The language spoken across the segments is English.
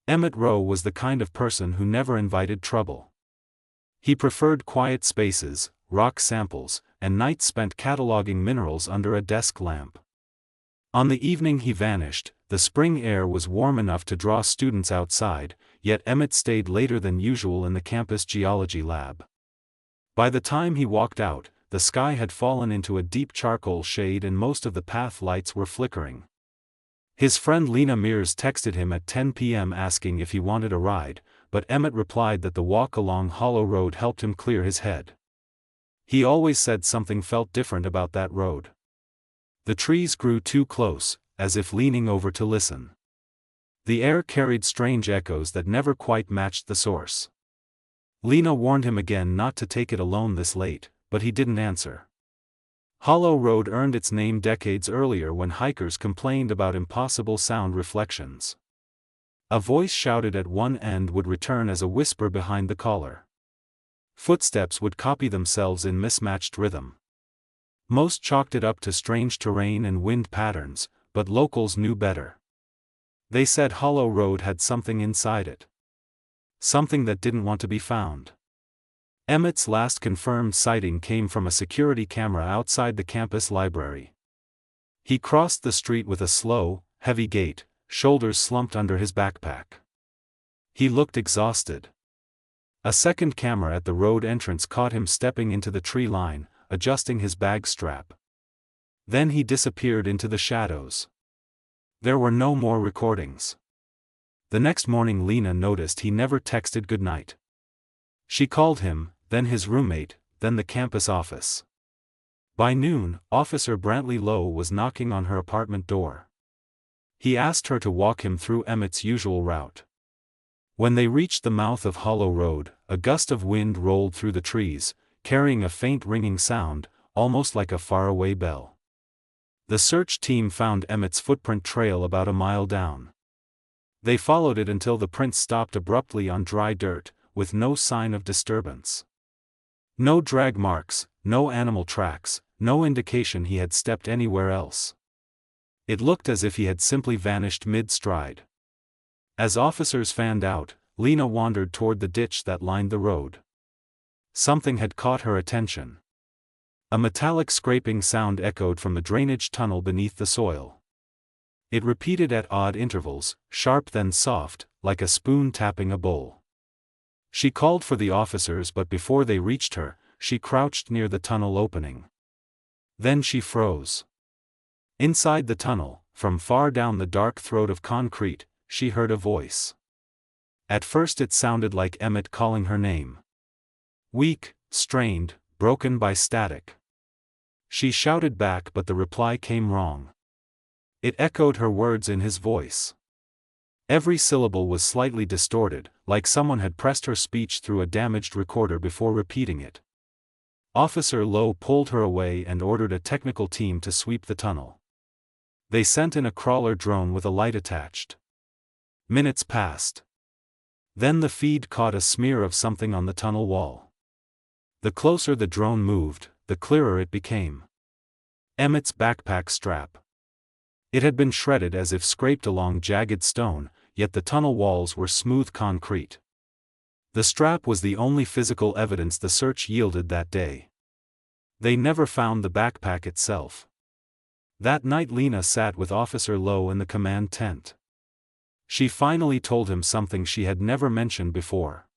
Emmett Rowe was the kind of person who never invited trouble. He preferred quiet spaces, rock samples, and nights spent cataloging minerals under a desk lamp. On the evening he vanished, the spring air was warm enough to draw students outside, yet Emmett stayed later than usual in the campus geology lab. By the time he walked out, the sky had fallen into a deep charcoal shade and most of the path lights were flickering. His friend Lena Mears texted him at 10 p.m. asking if he wanted a ride, but Emmett replied that the walk along Hollow Road helped him clear his head. He always said something felt different about that road. The trees grew too close, as if leaning over to listen. The air carried strange echoes that never quite matched the source. Lena warned him again not to take it alone this late, but he didn't answer. Hollow Road earned its name decades earlier when hikers complained about impossible sound reflections. A voice shouted at one end would return as a whisper behind the caller. Footsteps would copy themselves in mismatched rhythm. Most chalked it up to strange terrain and wind patterns, but locals knew better. They said Hollow Road had something inside it. Something that didn't want to be found. Emmett's last confirmed sighting came from a security camera outside the campus library. He crossed the street with a slow, heavy gait, shoulders slumped under his backpack. He looked exhausted. A second camera at the road entrance caught him stepping into the tree line, adjusting his bag strap. Then he disappeared into the shadows. There were no more recordings. The next morning Lena noticed he never texted goodnight. She called him, then his roommate, then the campus office. By noon, Officer Brantley Lowe was knocking on her apartment door. He asked her to walk him through Emmett's usual route. When they reached the mouth of Hollow Road, a gust of wind rolled through the trees, carrying a faint ringing sound, almost like a faraway bell. The search team found Emmett's footprint trail about a mile down. They followed it until the prints stopped abruptly on dry dirt, with no sign of disturbance. No drag marks, no animal tracks, no indication he had stepped anywhere else. It looked as if he had simply vanished mid-stride. As officers fanned out, Lena wandered toward the ditch that lined the road. Something had caught her attention. A metallic scraping sound echoed from the drainage tunnel beneath the soil. It repeated at odd intervals, sharp then soft, like a spoon tapping a bowl. She called for the officers, but before they reached her, she crouched near the tunnel opening. Then she froze. Inside the tunnel, from far down the dark throat of concrete, she heard a voice. At first it sounded like Emmett calling her name. Weak, strained, broken by static. She shouted back, but the reply came wrong. It echoed her words in his voice. Every syllable was slightly distorted, like someone had pressed her speech through a damaged recorder before repeating it. Officer Lowe pulled her away and ordered a technical team to sweep the tunnel. They sent in a crawler drone with a light attached. Minutes passed. Then the feed caught a smear of something on the tunnel wall. The closer the drone moved, the clearer it became. Emmett's backpack strap. It had been shredded as if scraped along jagged stone, yet the tunnel walls were smooth concrete. The strap was the only physical evidence the search yielded that day. They never found the backpack itself. That night Lena sat with Officer Lowe in the command tent. She finally told him something she had never mentioned before.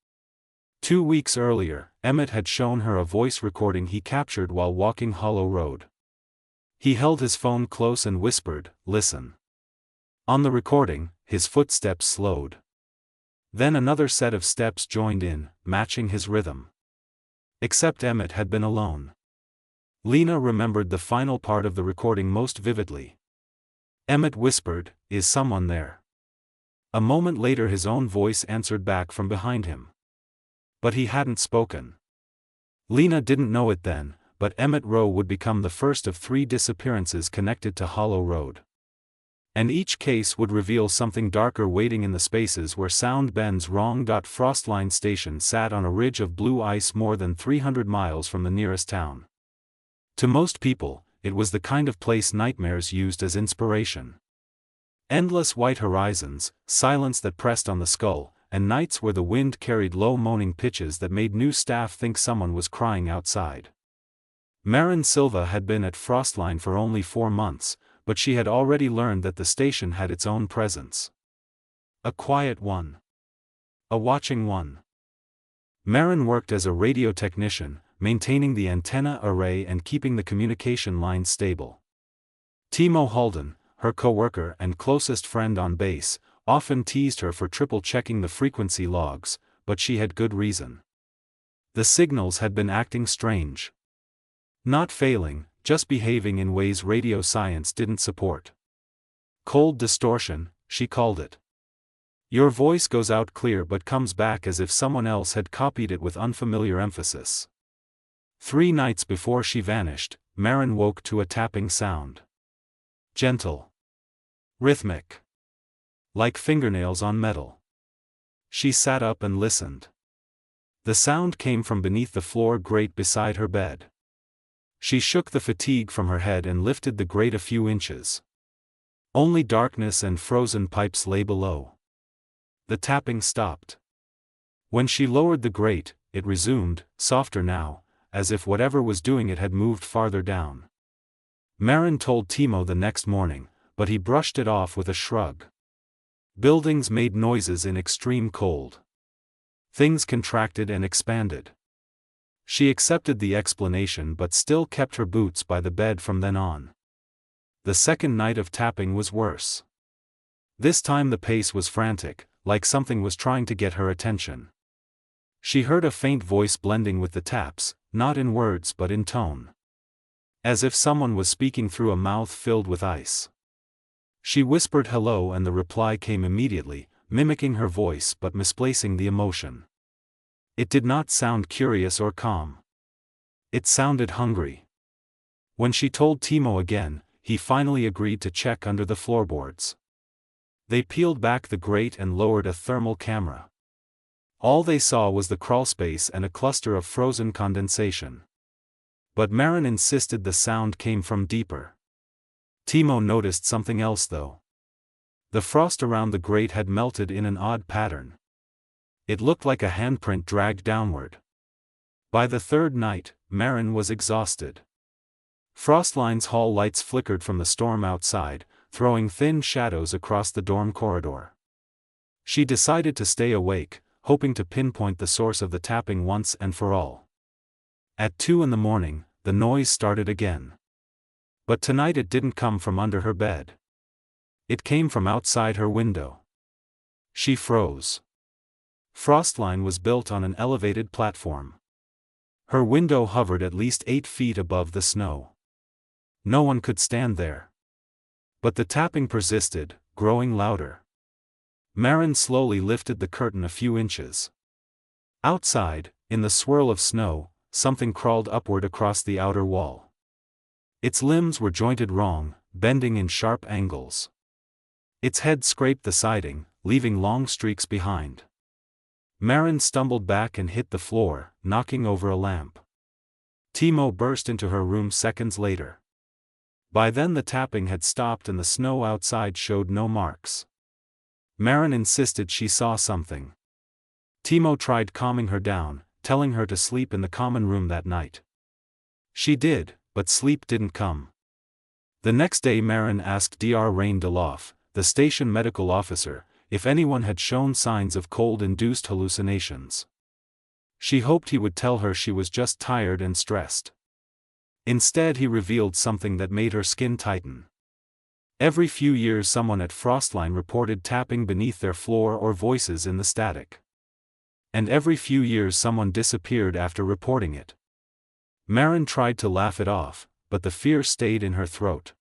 2 weeks earlier, Emmett had shown her a voice recording he captured while walking Hollow Road. He held his phone close and whispered, "Listen." On the recording, his footsteps slowed. Then another set of steps joined in, matching his rhythm. Except Emmett had been alone. Lena remembered the final part of the recording most vividly. Emmett whispered, "Is someone there?" A moment later his own voice answered back from behind him. But he hadn't spoken. Lena didn't know it then, but Emmett Rowe would become the first of 3 disappearances connected to Hollow Road. And each case would reveal something darker waiting in the spaces where sound bends wrong. Frostline Station sat on a ridge of blue ice more than 300 miles from the nearest town. To most people, it was the kind of place nightmares used as inspiration. Endless white horizons, silence that pressed on the skull, and nights where the wind carried low moaning pitches that made new staff think someone was crying outside. Marin Silva had been at Frostline for only 4 months, but she had already learned that the station had its own presence. A quiet one. A watching one. Marin worked as a radio technician, maintaining the antenna array and keeping the communication lines stable. Timo Halden, her co-worker and closest friend on base, often teased her for triple-checking the frequency logs, but she had good reason. The signals had been acting strange. Not failing, just behaving in ways radio science didn't support. Cold distortion, she called it. Your voice goes out clear but comes back as if someone else had copied it with unfamiliar emphasis. 3 nights before she vanished, Marin woke to a tapping sound. Gentle. Rhythmic. Like fingernails on metal. She sat up and listened. The sound came from beneath the floor grate beside her bed. She shook the fatigue from her head and lifted the grate a few inches. Only darkness and frozen pipes lay below. The tapping stopped. When she lowered the grate, it resumed, softer now, as if whatever was doing it had moved farther down. Marin told Timo the next morning, but he brushed it off with a shrug. Buildings made noises in extreme cold. Things contracted and expanded. She accepted the explanation but still kept her boots by the bed from then on. The second night of tapping was worse. This time the pace was frantic, like something was trying to get her attention. She heard a faint voice blending with the taps, not in words but in tone. As if someone was speaking through a mouth filled with ice. She whispered hello and the reply came immediately, mimicking her voice but misplacing the emotion. It did not sound curious or calm. It sounded hungry. When she told Timo again, he finally agreed to check under the floorboards. They peeled back the grate and lowered a thermal camera. All they saw was the crawlspace and a cluster of frozen condensation. But Marin insisted the sound came from deeper. Timo noticed something else though. The frost around the grate had melted in an odd pattern. It looked like a handprint dragged downward. By the third night, Marin was exhausted. Frostline's hall lights flickered from the storm outside, throwing thin shadows across the dorm corridor. She decided to stay awake, hoping to pinpoint the source of the tapping once and for all. At 2 in the morning, the noise started again. But tonight it didn't come from under her bed. It came from outside her window. She froze. Frostline was built on an elevated platform. Her window hovered at least 8 feet above the snow. No one could stand there. But the tapping persisted, growing louder. Marin slowly lifted the curtain a few inches. Outside, in the swirl of snow, something crawled upward across the outer wall. Its limbs were jointed wrong, bending in sharp angles. Its head scraped the siding, leaving long streaks behind. Marin stumbled back and hit the floor, knocking over a lamp. Timo burst into her room seconds later. By then the tapping had stopped and the snow outside showed no marks. Marin insisted she saw something. Timo tried calming her down, telling her to sleep in the common room that night. She did, but sleep didn't come. The next day Marin asked Dr. Rain Deloff, the station medical officer, if anyone had shown signs of cold-induced hallucinations. She hoped he would tell her she was just tired and stressed. Instead he revealed something that made her skin tighten. Every few years someone at Frostline reported tapping beneath their floor or voices in the static. And every few years someone disappeared after reporting it. Marin tried to laugh it off, but the fear stayed in her throat.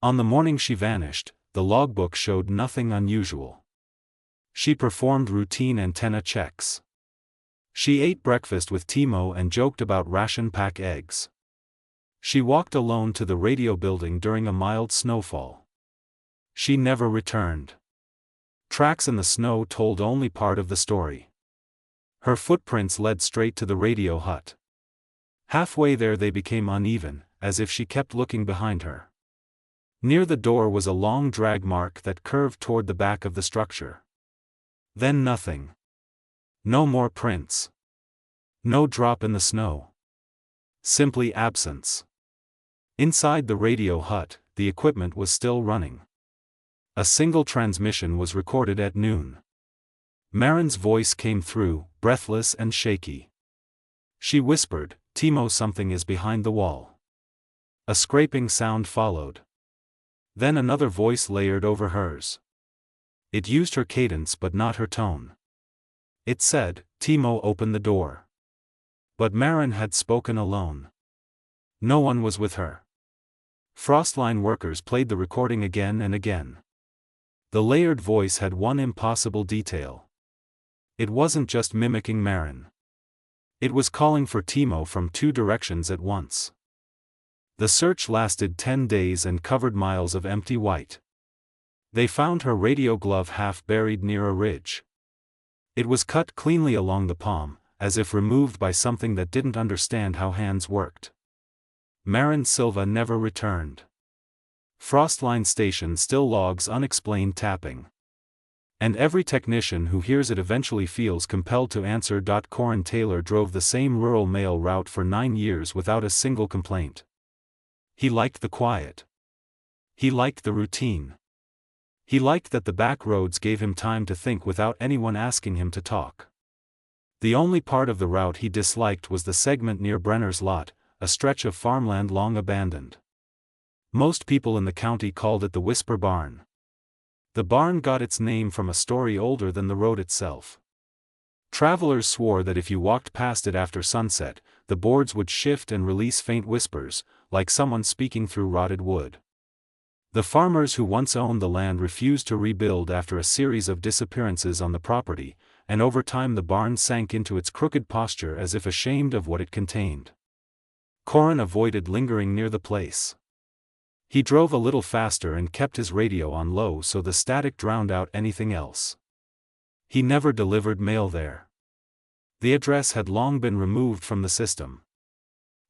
On the morning she vanished, the logbook showed nothing unusual. She performed routine antenna checks. She ate breakfast with Timo and joked about ration pack eggs. She walked alone to the radio building during a mild snowfall. She never returned. Tracks in the snow told only part of the story. Her footprints led straight to the radio hut. Halfway there they became uneven, as if she kept looking behind her. Near the door was a long drag mark that curved toward the back of the structure. Then nothing. No more prints. No drop in the snow. Simply absence. Inside the radio hut, the equipment was still running. A single transmission was recorded at noon. Marin's voice came through, breathless and shaky. She whispered, "Timo, something is behind the wall." A scraping sound followed. Then another voice layered over hers. It used her cadence but not her tone. It said, "Timo, open the door." But Marin had spoken alone. No one was with her. Frostline workers played the recording again and again. The layered voice had one impossible detail. It wasn't just mimicking Marin. It was calling for Timo from two directions at once. The search lasted 10 days and covered miles of empty white. They found her radio glove half buried near a ridge. It was cut cleanly along the palm, as if removed by something that didn't understand how hands worked. Marin Silva never returned. Frostline Station still logs unexplained tapping. And every technician who hears it eventually feels compelled to answer. Corin Taylor drove the same rural mail route for 9 years without a single complaint. He liked the quiet. He liked the routine. He liked that the back roads gave him time to think without anyone asking him to talk. The only part of the route he disliked was the segment near Brenner's Lot, a stretch of farmland long abandoned. Most people in the county called it the Whisper Barn. The barn got its name from a story older than the road itself. Travelers swore that if you walked past it after sunset, the boards would shift and release faint whispers, like someone speaking through rotted wood. The farmers who once owned the land refused to rebuild after a series of disappearances on the property, and over time the barn sank into its crooked posture as if ashamed of what it contained. Corin avoided lingering near the place. He drove a little faster and kept his radio on low so the static drowned out anything else. He never delivered mail there. The address had long been removed from the system.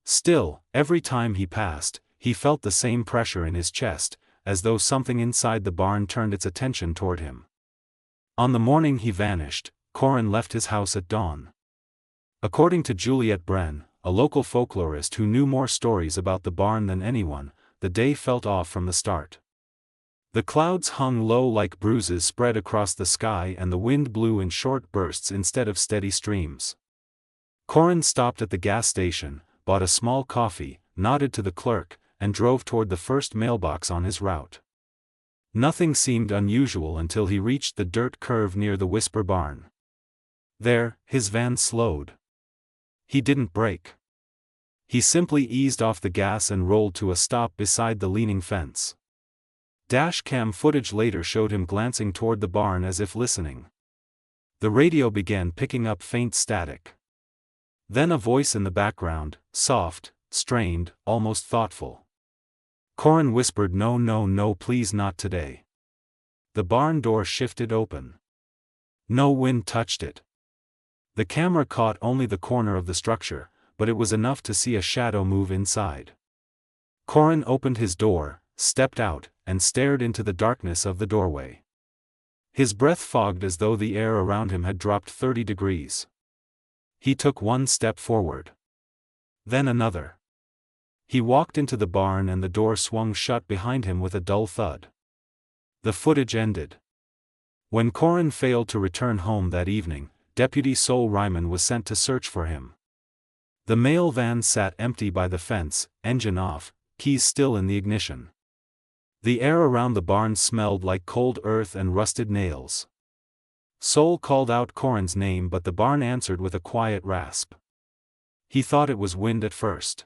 Still, every time he passed, he felt the same pressure in his chest, as though something inside the barn turned its attention toward him. On the morning he vanished, Corin left his house at dawn. According to Juliet Bren, a local folklorist who knew more stories about the barn than anyone, the day felt off from the start. The clouds hung low like bruises spread across the sky and the wind blew in short bursts instead of steady streams. Corin stopped at the gas station, bought a small coffee, nodded to the clerk, and drove toward the first mailbox on his route. Nothing seemed unusual until he reached the dirt curve near the Whisper Barn. There, his van slowed. He didn't brake. He simply eased off the gas and rolled to a stop beside the leaning fence. Dashcam footage later showed him glancing toward the barn as if listening. The radio began picking up faint static. Then a voice in the background, soft, strained, almost thoughtful. Corin whispered, "No, no, no, please not today." The barn door shifted open. No wind touched it. The camera caught only the corner of the structure, but it was enough to see a shadow move inside. Corin opened his door, stepped out, and stared into the darkness of the doorway. His breath fogged as though the air around him had dropped 30 degrees. He took one step forward. Then another. He walked into the barn and the door swung shut behind him with a dull thud. The footage ended. When Corin failed to return home that evening, Deputy Sol Ryman was sent to search for him. The mail van sat empty by the fence, engine off, keys still in the ignition. The air around the barn smelled like cold earth and rusted nails. Sol called out Corin's name, but the barn answered with a quiet rasp. He thought it was wind at first.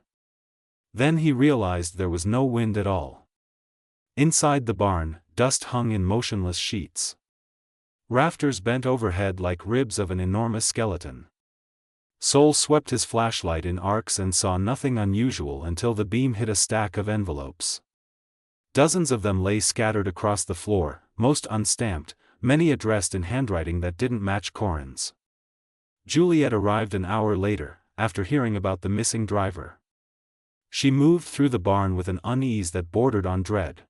Then he realized there was no wind at all. Inside the barn, dust hung in motionless sheets. Rafters bent overhead like ribs of an enormous skeleton. Sol swept his flashlight in arcs and saw nothing unusual until the beam hit a stack of envelopes. Dozens of them lay scattered across the floor, most unstamped, many addressed in handwriting that didn't match Corin's. Juliet arrived an hour later, after hearing about the missing driver. She moved through the barn with an unease that bordered on dread.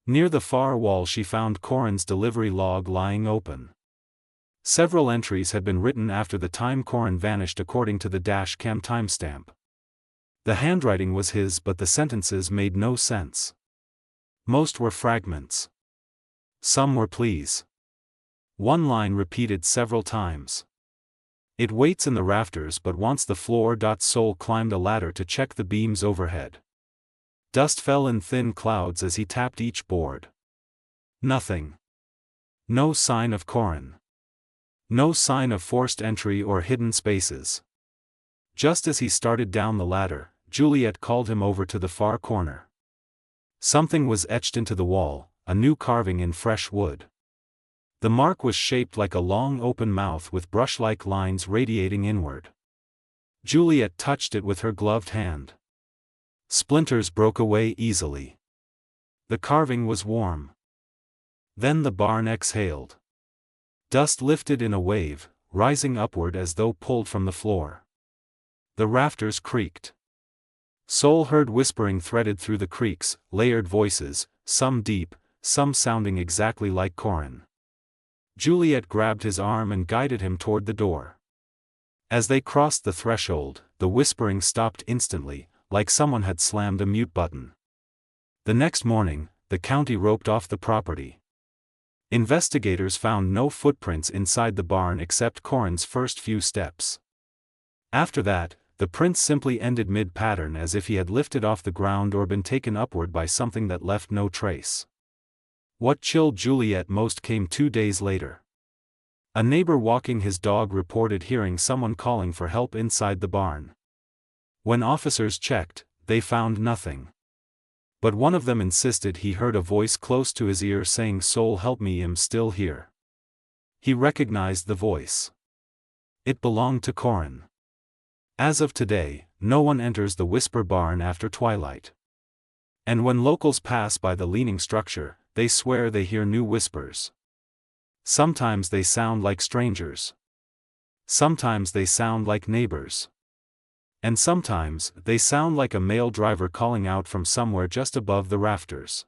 Near the far wall she found Corin's delivery log lying open. Several entries had been written after the time Corin vanished according to the dash-cam timestamp. The handwriting was his, but the sentences made no sense. Most were fragments. Some were pleas. One line repeated several times. It waits in the rafters but wants the floor. Soul climbed a ladder to check the beams overhead. Dust fell in thin clouds as he tapped each board. Nothing. No sign of Corin. No sign of forced entry or hidden spaces. Just as he started down the ladder, Juliet called him over to the far corner. Something was etched into the wall, a new carving in fresh wood. The mark was shaped like a long open mouth with brush-like lines radiating inward. Juliet touched it with her gloved hand. Splinters broke away easily. The carving was warm. Then the barn exhaled. Dust lifted in a wave, rising upward as though pulled from the floor. The rafters creaked. Soul heard whispering threaded through the creaks, layered voices, some deep, some sounding exactly like Corin. Juliet grabbed his arm and guided him toward the door. As they crossed the threshold, the whispering stopped instantly, like someone had slammed a mute button. The next morning, the county roped off the property. Investigators found no footprints inside the barn except Corin's first few steps. After that, the prints simply ended mid-pattern as if he had lifted off the ground or been taken upward by something that left no trace. What chilled Juliet most came 2 days later. A neighbor walking his dog reported hearing someone calling for help inside the barn. When officers checked, they found nothing. But one of them insisted he heard a voice close to his ear saying, "Soul, help me, I'm still here." He recognized the voice. It belonged to Corin. As of today, no one enters the Whisper Barn after twilight. And when locals pass by the leaning structure, they swear they hear new whispers. Sometimes they sound like strangers. Sometimes they sound like neighbors. And sometimes they sound like a male driver calling out from somewhere just above the rafters.